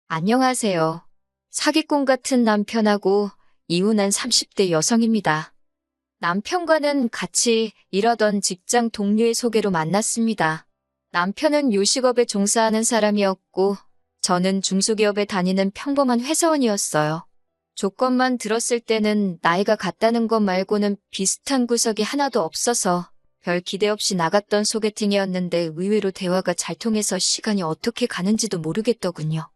안녕하세요. 사기꾼 같은 남편하고 이혼한 30대 여성입니다. 남편과는 같이 일하던 직장 동료의 소개로 만났습니다. 남편은 요식업에 종사하는 사람이었고, 저는 중소기업에 다니는 평범한 회사원이었어요. 조건만 들었을 때는 나이가 같다는 것 말고는 비슷한 구석이 하나도 없어서 별 기대 없이 나갔던 소개팅이었는데 의외로 대화가 잘 통해서 시간이 어떻게 가는지도 모르겠더군요.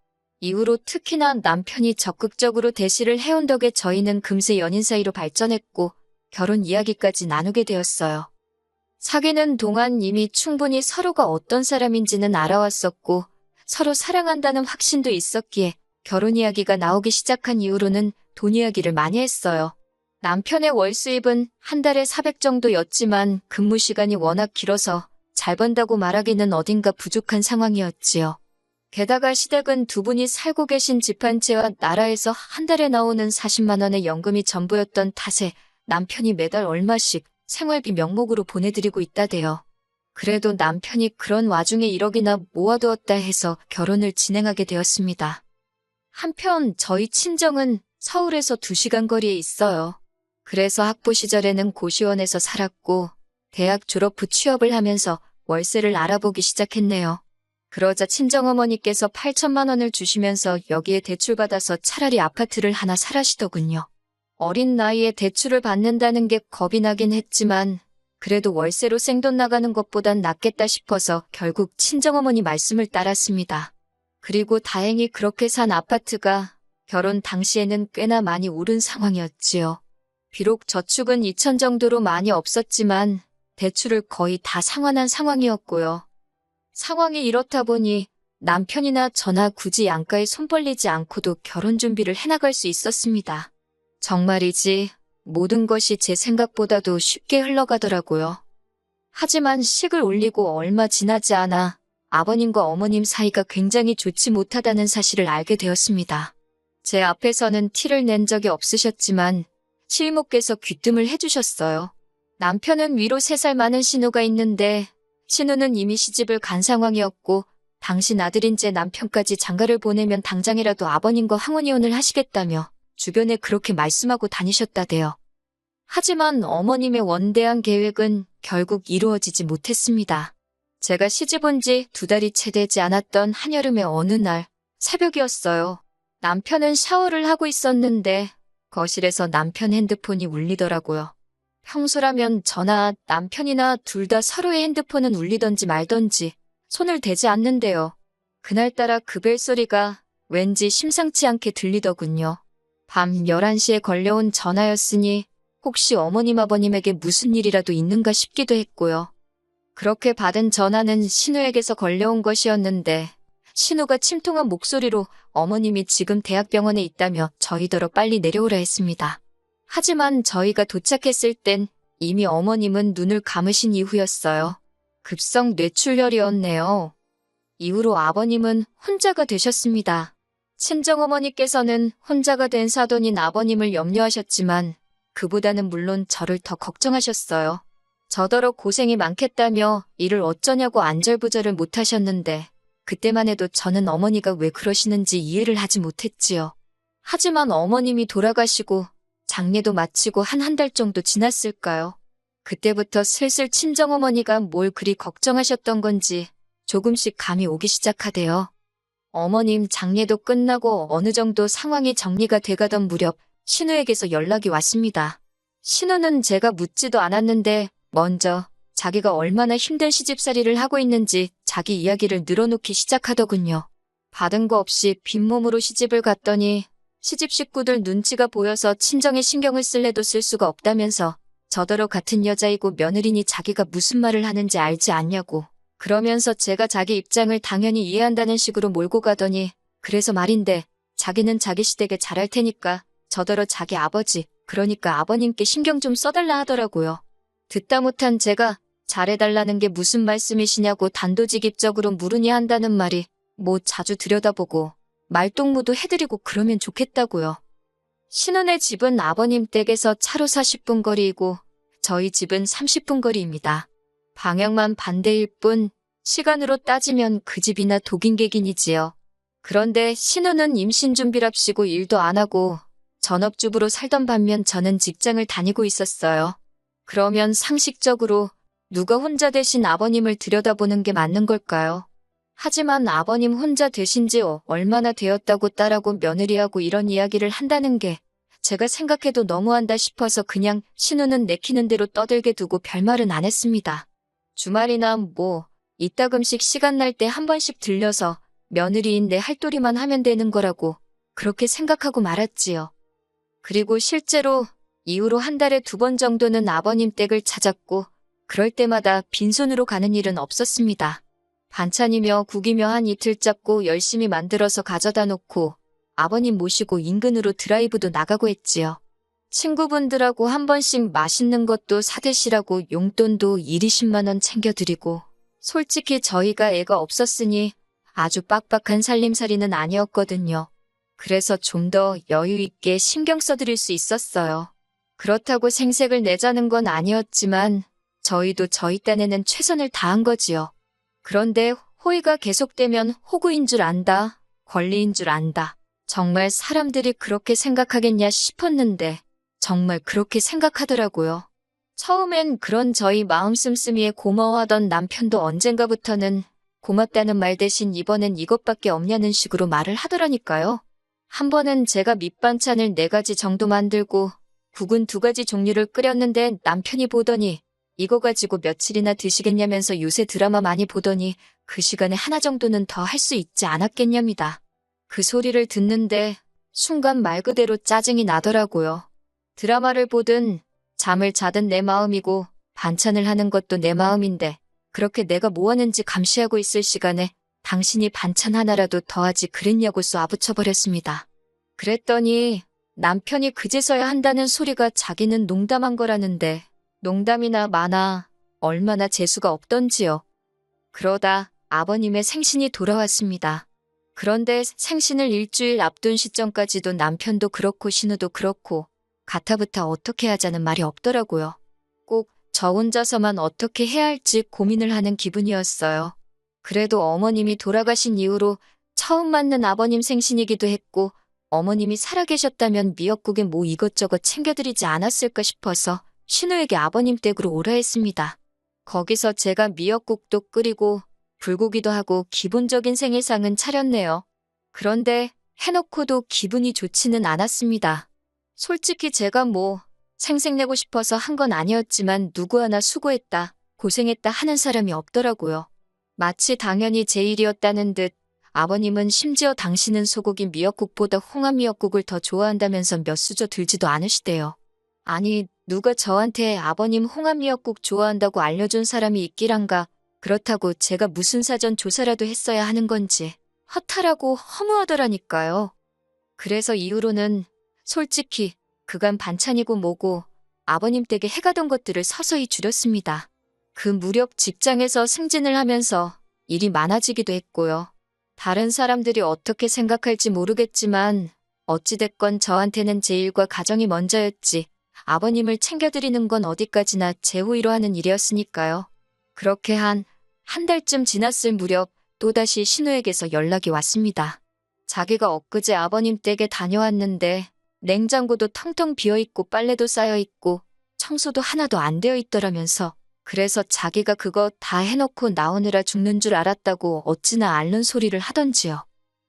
이후로 특히나 남편이 적극적으로 대시를 해온 덕에 저희는 금세 연인 사이로 발전했고 결혼 이야기까지 나누게 되었어요. 사귀는 동안 이미 충분히 서로가 어떤 사람인지는 알아왔었고 서로 사랑한다는 확신도 있었기에 결혼 이야기가 나오기 시작한 이후로는 돈 이야기를 많이 했어요. 남편의 월 수입은 한 달에 400 정도였지만 근무 시간이 워낙 길어서 잘 번다고 말하기는 어딘가 부족한 상황이었지요. 게다가 시댁은 두 분이 살고 계신 집 한 채와 나라에서 한 달에 나오는 40만 원의 연금이 전부였던 탓에 남편이 매달 얼마씩 생활비 명목으로 보내드리고 있다대요. 그래도 남편이 그런 와중에 1억이나 모아두었다 해서 결혼을 진행하게 되었습니다. 한편 저희 친정은 서울에서 2시간 거리에 있어요. 그래서 학부 시절에는 고시원에서 살았고 대학 졸업 후 취업을 하면서 월세를 알아보기 시작했네요. 그러자 친정어머니께서 8천만 원을 주시면서 여기에 대출받아서 차라리 아파트를 하나 사라시더군요. 어린 나이에 대출을 받는다는 게 겁이 나긴 했지만 그래도 월세로 생돈 나가는 것보단 낫겠다 싶어서 결국 친정어머니 말씀을 따랐습니다. 그리고 다행히 그렇게 산 아파트가 결혼 당시에는 꽤나 많이 오른 상황이었지요. 비록 저축은 2천 정도로 많이 없었지만 대출을 거의 다 상환한 상황이었고요. 상황이 이렇다 보니 남편이나 저나 굳이 양가에 손 벌리지 않고도 결혼 준비를 해나갈 수 있었습니다. 정말이지 모든 것이 제 생각보다도 쉽게 흘러가더라고요. 하지만 식을 올리고 얼마 지나지 않아 아버님과 어머님 사이가 굉장히 좋지 못하다는 사실을 알게 되었습니다. 제 앞에서는 티를 낸 적이 없으셨지만 시이모께서 귀뜸을 해주셨어요. 남편은 위로 3살 많은 신우가 있는데 신우는 이미 시집을 간 상황이었고 당신 아들인 제 남편까지 장가를 보내면 당장이라도 아버님과 황혼이혼을 하시겠다며 주변에 그렇게 말씀하고 다니셨다대요. 하지만 어머님의 원대한 계획은 결국 이루어지지 못했습니다. 제가 시집 온 지 2달이 채 되지 않았던 한여름의 어느 날 새벽이었어요. 남편은 샤워를 하고 있었는데 거실에서 남편 핸드폰이 울리더라고요. 평소라면 저나 남편이나 둘 다 서로의 핸드폰은 울리던지 말던지 손을 대지 않는데요. 그날따라 그 벨소리가 왠지 심상치 않게 들리더군요. 밤 11시에 걸려온 전화였으니 혹시 어머님 아버님에게 무슨 일이라도 있는가 싶기도 했고요. 그렇게 받은 전화는 신우에게서 걸려온 것이었는데 신우가 침통한 목소리로 어머님이 지금 대학병원에 있다며 저희더러 빨리 내려오라 했습니다. 하지만 저희가 도착했을 땐 이미 어머님은 눈을 감으신 이후였어요. 급성 뇌출혈이었네요. 이후로 아버님은 혼자가 되셨습니다. 친정어머니께서는 혼자가 된 사돈인 아버님을 염려하셨지만 그보다는 물론 저를 더 걱정하셨어요. 저더러 고생이 많겠다며 일을 어쩌냐고 안절부절을 못하셨는데 그때만 해도 저는 어머니가 왜 그러시는지 이해를 하지 못했지요. 하지만 어머님이 돌아가시고 장례도 마치고 한 달 정도 지났을까요? 그때부터 슬슬 친정어머니가 뭘 그리 걱정하셨던 건지 조금씩 감이 오기 시작하대요. 어머님 장례도 끝나고 어느 정도 상황이 정리가 돼가던 무렵 신우에게서 연락이 왔습니다. 신우는 제가 묻지도 않았는데 먼저 자기가 얼마나 힘든 시집살이를 하고 있는지 자기 이야기를 늘어놓기 시작하더군요. 받은 거 없이 빈몸으로 시집을 갔더니 시집 식구들 눈치가 보여서 친정에 신경을 쓸래도 쓸 수가 없다면서 저더러 같은 여자이고 며느리니 자기가 무슨 말을 하는지 알지 않냐고 그러면서 제가 자기 입장을 당연히 이해한다는 식으로 몰고 가더니 그래서 말인데 자기는 자기 시댁에 잘할 테니까 저더러 자기 아버지 그러니까 아버님께 신경 좀 써달라 하더라고요. 듣다 못한 제가 잘해달라는 게 무슨 말씀이시냐고 단도직입적으로 물으니 한다는 말이 뭐 자주 들여다보고 말동무도 해드리고 그러면 좋겠다고요. 신혼의 집은 아버님 댁에서 차로 40분 거리이고 저희 집은 30분 거리입니다. 방향만 반대일 뿐 시간으로 따지면 그 집이나 독인객인이지요. 그런데 신우는 임신 준비랍시고 일도 안 하고 전업주부로 살던 반면 저는 직장을 다니고 있었어요. 그러면 상식적으로 누가 혼자 되신 아버님을 들여다보는 게 맞는 걸까요? 하지만 아버님 혼자 되신 지 얼마나 되었다고 딸하고 며느리하고 이런 이야기를 한다는 게 제가 생각해도 너무한다 싶어서 그냥 신우는 내키는 대로 떠들게 두고 별말은 안 했습니다. 주말이나 이따금씩 시간 날 때 한 번씩 들려서 며느리인 내 할도리만 하면 되는 거라고 그렇게 생각하고 말았지요. 그리고 실제로 이후로 한 달에 2번 정도는 아버님 댁을 찾았고 그럴 때마다 빈손으로 가는 일은 없었습니다. 반찬이며 국이며 한 이틀 잡고 열심히 만들어서 가져다 놓고 아버님 모시고 인근으로 드라이브도 나가고 했지요. 친구분들하고 한 번씩 맛있는 것도 사드시라고 용돈도 1, 20만 원 챙겨드리고 솔직히 저희가 애가 없었으니 아주 빡빡한 살림살이는 아니었거든요. 그래서 좀 더 여유 있게 신경 써드릴 수 있었어요. 그렇다고 생색을 내자는 건 아니었지만 저희도 저희 딴에는 최선을 다한 거지요. 그런데 호의가 계속되면 호구인 줄 안다, 권리인 줄 안다. 정말 사람들이 그렇게 생각하겠냐 싶었는데 정말 그렇게 생각하더라고요. 처음엔 그런 저희 마음 씀씀이에 고마워하던 남편도 언젠가부터는 고맙다는 말 대신 이번엔 이것밖에 없냐는 식으로 말을 하더라니까요. 한 번은 제가 밑반찬을 4가지 정도 만들고 국은 2가지 종류를 끓였는데 남편이 보더니 이거 가지고 며칠이나 드시겠냐면서 요새 드라마 많이 보더니 그 시간에 하나 정도는 더 할 수 있지 않았겠냐입니다. 그 소리를 듣는데 순간 말 그대로 짜증이 나더라고요. 드라마를 보든 잠을 자든 내 마음이고 반찬을 하는 것도 내 마음인데 그렇게 내가 뭐 하는지 감시하고 있을 시간에 당신이 반찬 하나라도 더하지 그랬냐고 쏘아붙여버렸습니다. 그랬더니 남편이 그제서야 한다는 소리가 자기는 농담한 거라는데 농담이나 마나 얼마나 재수가 없던지요. 그러다 아버님의 생신이 돌아왔습니다. 그런데 생신을 일주일 앞둔 시점까지도 남편도 그렇고 신우도 그렇고 가타부타 어떻게 하자는 말이 없더라고요. 꼭 저 혼자서만 어떻게 해야 할지 고민을 하는 기분이었어요. 그래도 어머님이 돌아가신 이후로 처음 맞는 아버님 생신이기도 했고 어머님이 살아계셨다면 미역국에 이것저것 챙겨드리지 않았을까 싶어서 신우에게 아버님 댁으로 오라 했습니다. 거기서 제가 미역국도 끓이고 불고기도 하고 기본적인 생일상은 차렸네요. 그런데 해놓고도 기분이 좋지는 않았습니다. 솔직히 제가 생색내고 싶어서 한 건 아니었지만 누구 하나 수고했다, 고생했다 하는 사람이 없더라고요. 마치 당연히 제 일이었다는 듯 아버님은 심지어 당신은 소고기 미역국보다 홍합 미역국을 더 좋아한다면서 몇 수저 들지도 않으시대요. 아니, 누가 저한테 아버님 홍합 미역국 좋아한다고 알려준 사람이 있기란가. 그렇다고 제가 무슨 사전 조사라도 했어야 하는 건지 허탈하고 허무하더라니까요. 그래서 이후로는 솔직히 그간 반찬이고 뭐고 아버님 댁에 해가던 것들을 서서히 줄였습니다. 그 무렵 직장에서 승진을 하면서 일이 많아지기도 했고요. 다른 사람들이 어떻게 생각할지 모르겠지만 어찌됐건 저한테는 제 일과 가정이 먼저였지 아버님을 챙겨드리는 건 어디까지나 제 호의로 하는 일이었으니까요. 그렇게 한 달쯤 지났을 무렵 또다시 신우에게서 연락이 왔습니다. 자기가 엊그제 아버님 댁에 다녀왔는데 냉장고도 텅텅 비어있고 빨래도 쌓여있고 청소도 하나도 안 되어 있더라면서 그래서 자기가 그거 다 해놓고 나오느라 죽는 줄 알았다고 어찌나 앓는 소리를 하던지요.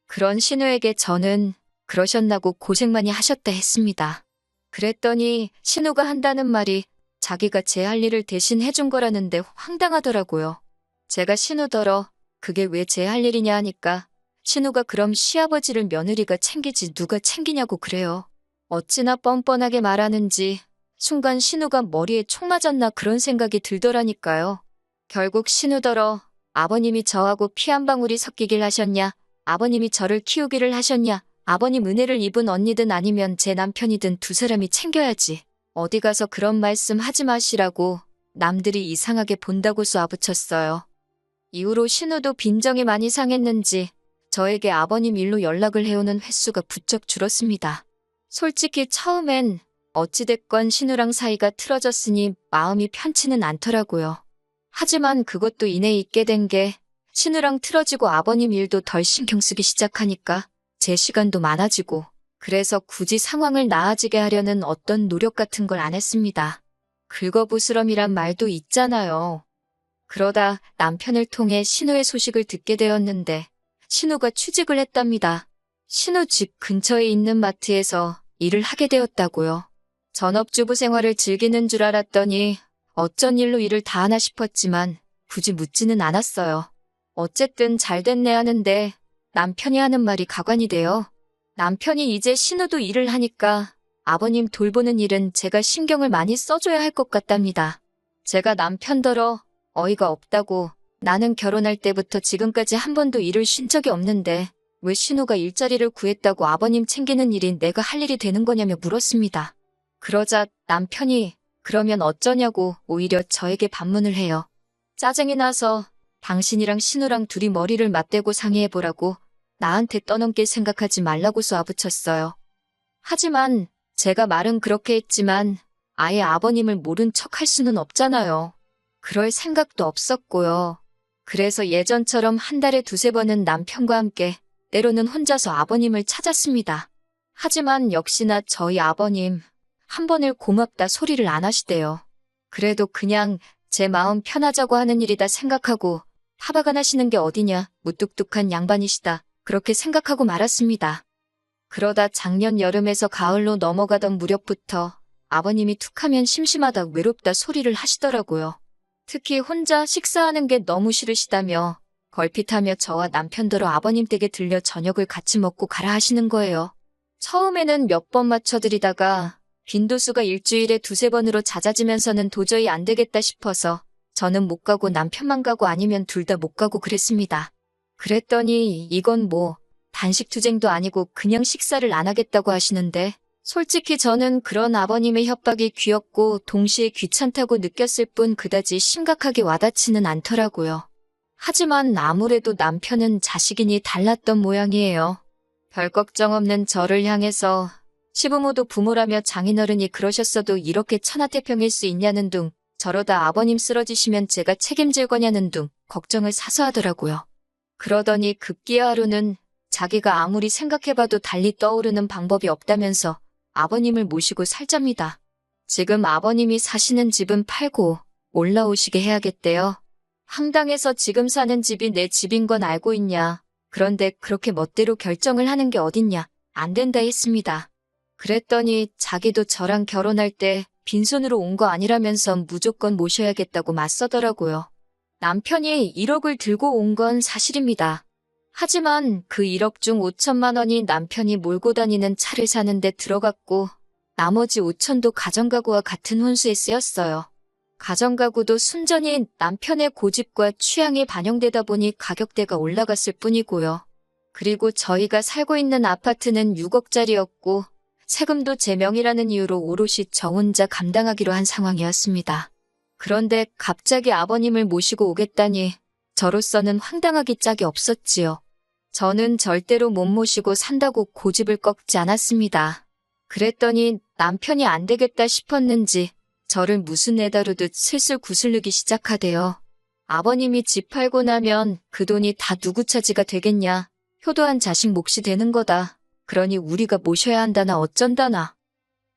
그런 신우에게 저는 그러셨나고 고생 많이 하셨다 했습니다. 그랬더니 신우가 한다는 말이 자기가 제 할 일을 대신 해준 거라는데 황당하더라고요. 제가 신우더러 그게 왜 제 할 일이냐 하니까 신우가 그럼 시아버지를 며느리가 챙기지 누가 챙기냐고 그래요. 어찌나 뻔뻔하게 말하는지 순간 신우가 머리에 총 맞았나 그런 생각이 들더라니까요. 결국 신우더러 아버님이 저하고 피 한 방울이 섞이길 하셨냐, 아버님이 저를 키우기를 하셨냐, 아버님 은혜를 입은 언니든 아니면 제 남편이든 두 사람이 챙겨야지. 어디 가서 그런 말씀 하지 마시라고 남들이 이상하게 본다고 쏘아붙였어요. 이후로 신우도 빈정이 많이 상했는지 저에게 아버님 일로 연락을 해오는 횟수가 부쩍 줄었습니다. 솔직히 처음엔 어찌됐건 신우랑 사이가 틀어졌으니 마음이 편치는 않더라고요. 하지만 그것도 이내 있게 된 게 신우랑 틀어지고 아버님 일도 덜 신경 쓰기 시작하니까 제 시간도 많아지고 그래서 굳이 상황을 나아지게 하려는 어떤 노력 같은 걸 안 했습니다. 긁어부스럼이란 말도 있잖아요. 그러다 남편을 통해 신우의 소식을 듣게 되었는데 신우가 취직을 했답니다. 신우 집 근처에 있는 마트에서 일을 하게 되었다고요. 전업주부 생활을 즐기는 줄 알았더니 어쩐 일로 일을 다 하나 싶었지만 굳이 묻지는 않았어요. 어쨌든 잘 됐네 하는데 남편이 하는 말이 가관이 돼요. 남편이 이제 신우도 일을 하니까 아버님 돌보는 일은 제가 신경을 많이 써줘야 할 것 같답니다. 제가 남편더러 어이가 없다고 나는 결혼할 때부터 지금까지 한 번도 일을 쉰 적이 없는데 왜 신우가 일자리를 구했다고 아버님 챙기는 일이 내가 할 일이 되는 거냐며 물었습니다. 그러자 남편이 그러면 어쩌냐고 오히려 저에게 반문을 해요. 짜증이 나서 당신이랑 신우랑 둘이 머리를 맞대고 상의해보라고 나한테 떠넘길 생각하지 말라고 쏘아붙였어요. 하지만 제가 말은 그렇게 했지만 아예 아버님을 모른 척 할 수는 없잖아요. 그럴 생각도 없었고요. 그래서 예전처럼 한 달에 두세 번은 남편과 함께 때로는 혼자서 아버님을 찾았습니다. 하지만 역시나 저희 아버님 한 번을 고맙다 소리를 안 하시대요. 그래도 그냥 제 마음 편하자고 하는 일이다 생각하고 타박안 하시는 게 어디냐 무뚝뚝한 양반이시다 그렇게 생각하고 말았습니다. 그러다 작년 여름에서 가을로 넘어가던 무렵부터 아버님이 툭하면 심심하다 외롭다 소리를 하시더라고요. 특히 혼자 식사하는 게 너무 싫으시다며 걸핏하며 저와 남편더러 아버님 댁에 들려 저녁을 같이 먹고 가라 하시는 거예요. 처음에는 몇 번 맞춰드리다가 빈도수가 일주일에 두세 번으로 잦아지면서는 도저히 안 되겠다 싶어서 저는 못 가고 남편만 가고 아니면 둘 다 못 가고 그랬습니다. 그랬더니 이건 뭐 단식투쟁도 아니고 그냥 식사를 안 하겠다고 하시는데 솔직히 저는 그런 아버님의 협박이 귀엽고 동시에 귀찮다고 느꼈을 뿐 그다지 심각하게 와닿지는 않더라고요. 하지만 아무래도 남편은 자식이니 달랐던 모양이에요. 별 걱정 없는 저를 향해서 시부모도 부모라며 장인어른이 그러셨어도 이렇게 천하태평일 수 있냐는 둥 저러다 아버님 쓰러지시면 제가 책임질 거냐는 둥 걱정을 사서 하더라고요. 그러더니 급기야 하루는 자기가 아무리 생각해봐도 달리 떠오르는 방법이 없다면서 아버님을 모시고 살잡니다. 지금 아버님이 사시는 집은 팔고 올라오시게 해야겠대요. 황당해서 지금 사는 집이 내 집인 건 알고 있냐. 그런데 그렇게 멋대로 결정을 하는 게 어딨냐. 안 된다 했습니다. 그랬더니 자기도 저랑 결혼할 때 빈손으로 온 거 아니라면서 무조건 모셔야겠다고 맞서더라고요. 남편이 1억을 들고 온 건 사실입니다. 하지만 그 1억 중 5천만 원이 남편이 몰고 다니는 차를 사는데 들어갔고 나머지 5천도 가정가구와 같은 혼수에 쓰였어요. 가정가구도 순전히 남편의 고집과 취향이 반영되다 보니 가격대가 올라갔을 뿐이고요. 그리고 저희가 살고 있는 아파트는 6억짜리였고 세금도 제 명의라는 이유로 오롯이 저 혼자 감당하기로 한 상황이었습니다. 그런데 갑자기 아버님을 모시고 오겠다니 저로서는 황당하기 짝이 없었지요. 저는 절대로 못 모시고 산다고 고집을 꺾지 않았습니다. 그랬더니 남편이 안 되겠다 싶었는지 저를 무슨 애 다루듯 슬슬 구슬르기 시작하대요. 아버님이 집 팔고 나면 그 돈이 다 누구 차지가 되겠냐. 효도한 자식 몫이 되는 거다. 그러니 우리가 모셔야 한다나 어쩐다나.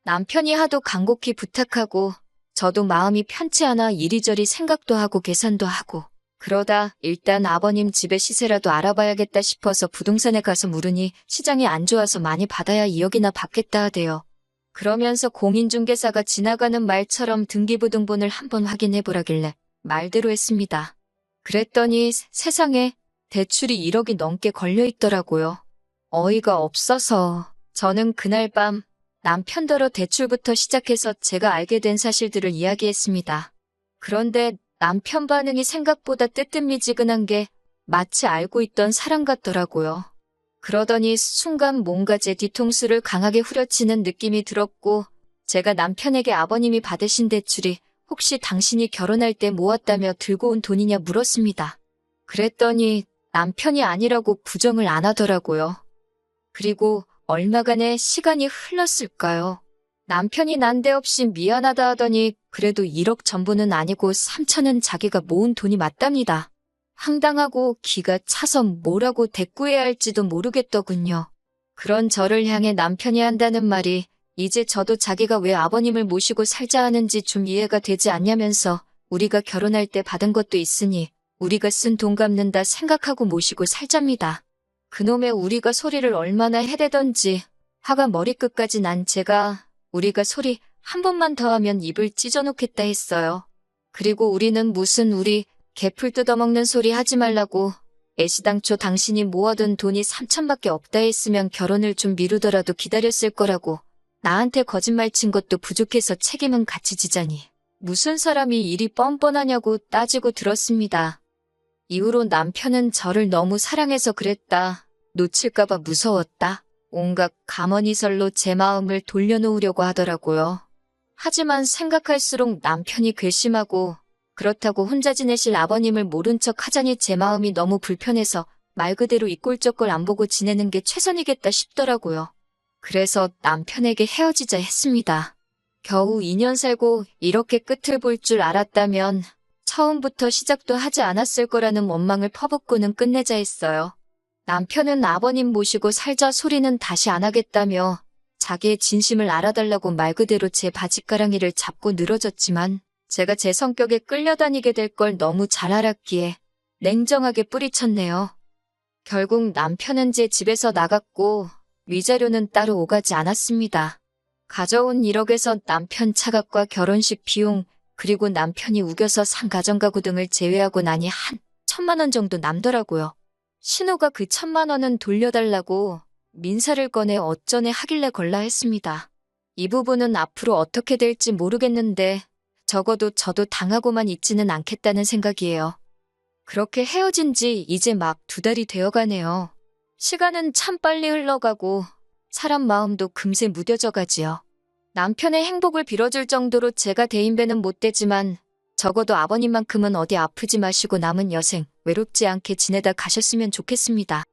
남편이 하도 간곡히 부탁하고 저도 마음이 편치 않아 이리저리 생각도 하고 계산도 하고 그러다 일단 아버님 집의 시세라도 알아봐야겠다 싶어서 부동산에 가서 물으니 시장이 안 좋아서 많이 받아야 2억이나 받겠다 하대요. 그러면서 공인중개사가 지나가는 말처럼 등기부등본을 한번 확인해보라길래 말대로 했습니다. 그랬더니 세상에 대출이 1억이 넘게 걸려있더라고요. 어이가 없어서 저는 그날 밤 남편더러 대출부터 시작해서 제가 알게 된 사실들을 이야기했습니다. 그런데 남편 반응이 생각보다 뜨뜻미지근한 게 마치 알고 있던 사람 같더라고요. 그러더니 순간 뭔가 제 뒤통수를 강하게 후려치는 느낌이 들었고 제가 남편에게 아버님이 받으신 대출이 혹시 당신이 결혼할 때 모았다며 들고 온 돈이냐 물었습니다. 그랬더니 남편이 아니라고 부정을 안 하더라고요. 그리고 얼마간의 시간이 흘렀을까요? 남편이 난데없이 미안하다 하더니 그래도 1억 전부는 아니고 3천은 자기가 모은 돈이 맞답니다. 황당하고 기가 차서 뭐라고 대꾸해야 할지도 모르겠더군요. 그런 저를 향해 남편이 한다는 말이 이제 저도 자기가 왜 아버님을 모시고 살자 하는지 좀 이해가 되지 않냐면서 우리가 결혼할 때 받은 것도 있으니 우리가 쓴 돈 갚는다 생각하고 모시고 살잡니다. 그놈의 우리가 소리를 얼마나 해대던지 화가 머리끝까지 난 제가 우리가 소리 한 번만 더 하면 입을 찢어놓겠다 했어요. 그리고 우리는 무슨 우리 개풀 뜯어먹는 소리 하지 말라고 애시당초 당신이 모아둔 돈이 3천밖에 없다 했으면 결혼을 좀 미루더라도 기다렸을 거라고 나한테 거짓말 친 것도 부족해서 책임은 같이 지자니 무슨 사람이 일이 뻔뻔하냐고 따지고 들었습니다. 이후로 남편은 저를 너무 사랑해서 그랬다. 놓칠까봐 무서웠다. 온갖 가머니설로 제 마음을 돌려놓으려고 하더라고요. 하지만 생각할수록 남편이 괘씸하고 그렇다고 혼자 지내실 아버님을 모른 척 하자니 제 마음이 너무 불편해서 말 그대로 이 꼴저 꼴 안 보고 지내는 게 최선이겠다 싶더라고요. 그래서 남편에게 헤어지자 했습니다. 겨우 2년 살고 이렇게 끝을 볼 줄 알았다면 처음부터 시작도 하지 않았을 거라는 원망을 퍼붓고는 끝내자 했어요. 남편은 아버님 모시고 살자 소리는 다시 안 하겠다며 자기의 진심을 알아달라고 말 그대로 제 바짓가랑이를 잡고 늘어졌지만 제가 제 성격에 끌려다니게 될 걸 너무 잘 알았기에 냉정하게 뿌리쳤네요. 결국 남편은 제 집에서 나갔고 위자료는 따로 오가지 않았습니다. 가져온 1억에서 남편 차값과 결혼식 비용 그리고 남편이 우겨서 산 가정가구 등을 제외하고 나니 한 1,000만 원 정도 남더라고요. 신우가 그 1,000만 원은 돌려달라고 민사를 꺼내 어쩌네 하길래 걸라 했습니다. 이 부분은 앞으로 어떻게 될지 모르겠는데 적어도 저도 당하고만 있지는 않겠다는 생각이에요. 그렇게 헤어진 지 이제 막 2달이 되어가네요. 시간은 참 빨리 흘러가고 사람 마음도 금세 무뎌져 가지요. 남편의 행복을 빌어줄 정도로 제가 대인배는 못 되지만 적어도 아버님만큼은 어디 아프지 마시고 남은 여생 외롭지 않게 지내다 가셨으면 좋겠습니다.